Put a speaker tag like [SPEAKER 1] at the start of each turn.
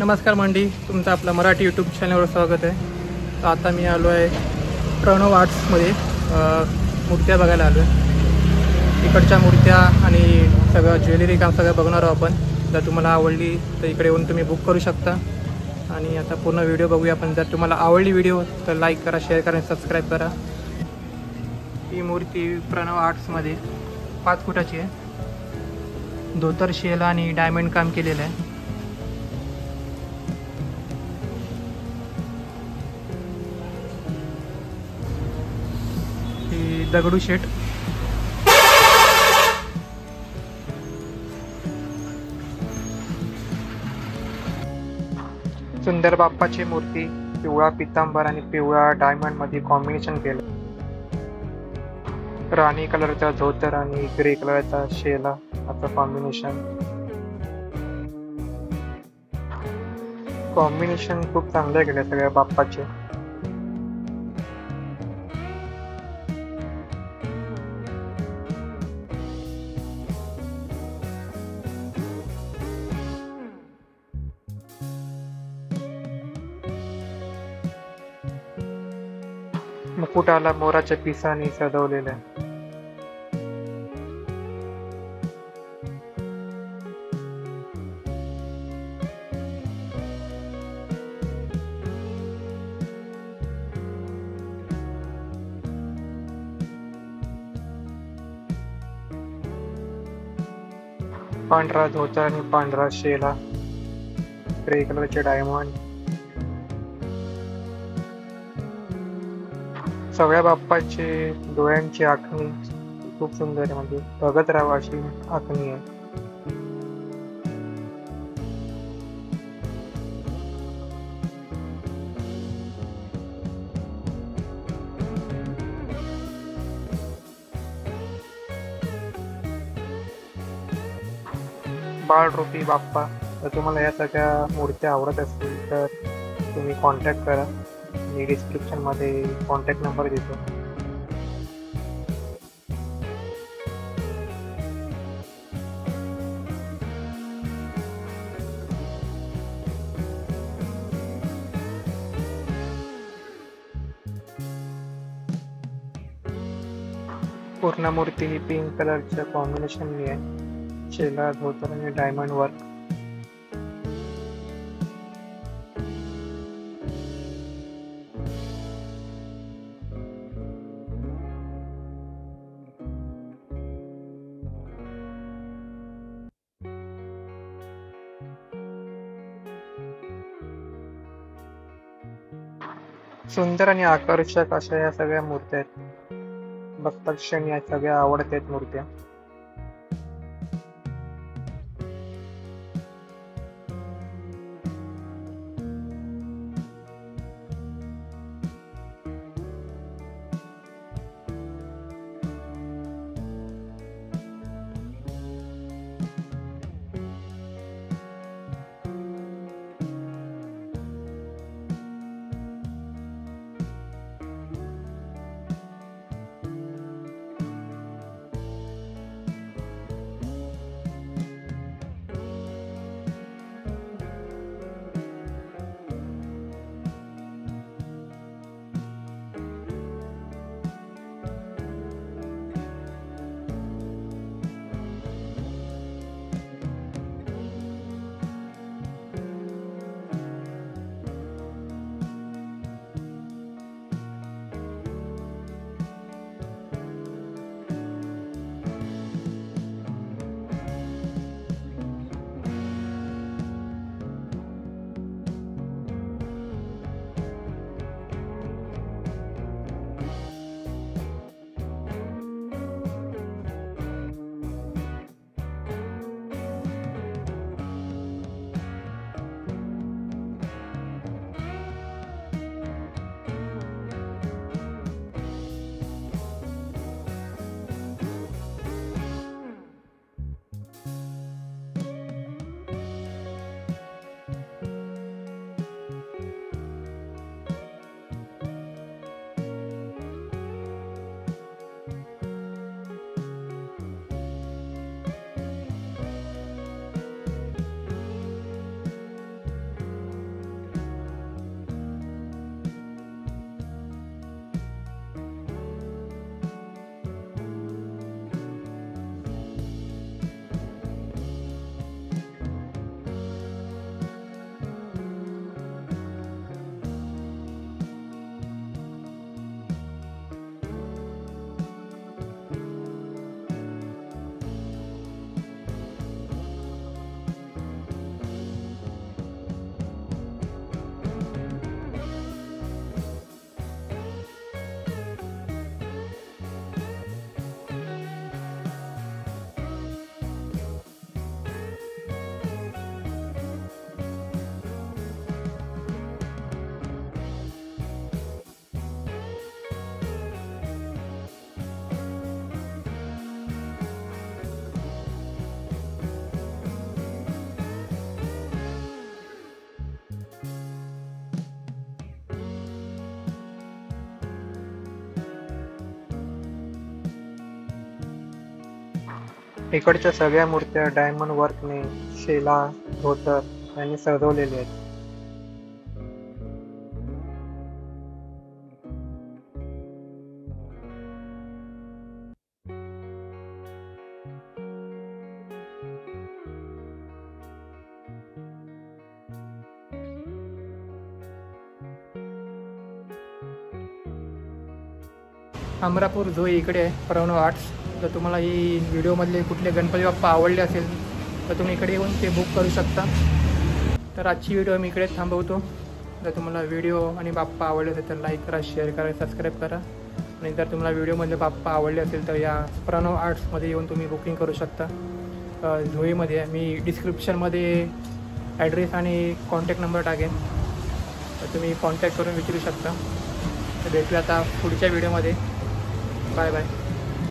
[SPEAKER 1] नमस्कार मंडी, तुमचं आपलं मराठी यूट्यूब चॅनलवर स्वागत आहे. तर आता मी आलो आहे प्रणव आर्ट्समध्ये मूर्त्या बघायला आलो आहे. इकडच्या मूर्त्या आणि सगळं ज्वेलरी काम सगळं बघणार आहोत आपण. जर तुम्हाला आवडली तर इकडे येऊन तुम्ही बुक करू शकता. आणि आता पूर्ण व्हिडिओ बघूया आपण. जर तुम्हाला आवडली व्हिडिओ तर लाईक करा, शेअर करा आणि सबस्क्राईब करा. ही मूर्ती प्रणव आर्ट्समध्ये 5 फुटाची आहे. धोतर शेला आणि डायमंड काम केलेलं आहे. ही दगडूशेठ सुंदर बाप्पाची मूर्ती पिवळा पितांबर आणि पिवळा डायमंड मध्ये कॉम्बिनेशन केलं. राणी कलरचा धोतर आणि ग्रे कलरचा शेला असं कॉम्बिनेशन खूप चांगले केले सगळ्या बाप्पाचे. मुकुटाला मोराच्या पिसाने सजवलेलं आहे. पांढरा धोतर आणि पांढरा शेला, ग्रे कलरचे डायमंड. सगळ्या बाप्पाचे डोळ्यांची आखणी खूप सुंदर आहे, म्हणजे बघत राहावं अशी आखणी आहे. बाळरूपी बाप्पा. तर तुम्हाला या सगळ्या मूर्त्या आवडत असतील तर तुम्ही कॉन्टॅक्ट करा. मी डिस्क्रिप्शनमध्ये कॉन्टॅक्ट नंबर देतो. पूर्ण मूर्ती ही पिंक कलरच्या कॉम्बिनेशनने आहे. शेला, धोतर आणि डायमंड वर्क. सुंदर आणि आकर्षक अशा या सगळ्या मूर्त्या आहेत. बघता क्षणी या सगळ्या आवडत आहेत मूर्त्या. इकडच्या सगळ्या मूर्त्या डायमंड वर्कने शेला धोतर यांनी सजवलेल्या आहेत. अमरापूर जो इकडे आहे प्रणव आर्ट्स. जर तुम्हाला ही व्हिडिओमधले कुठले गणपती बाप्पा आवडले असेल तर तुम्ही इकडे येऊन ते बुक करू शकता. तर आजची व्हिडिओ मी इकडे थांबवतो. जर तुम्हाला व्हिडिओ आणि बाप्पा आवडले असेल तर लाईक करा, शेअर करा, सबस्क्राईब करा. आणि जर तुम्हाला व्हिडिओमधले बाप्पा आवडले असेल तर या प्रणव आर्ट्समध्ये येऊन तुम्ही बुकिंग करू शकता. झोईमध्ये मी डिस्क्रिप्शनमध्ये ॲड्रेस आणि कॉन्टॅक्ट नंबर टाकेन, तर तुम्ही कॉन्टॅक्ट करून विचारू शकता. तर भेटूया आता पुढच्या व्हिडिओमध्ये. Bye bye.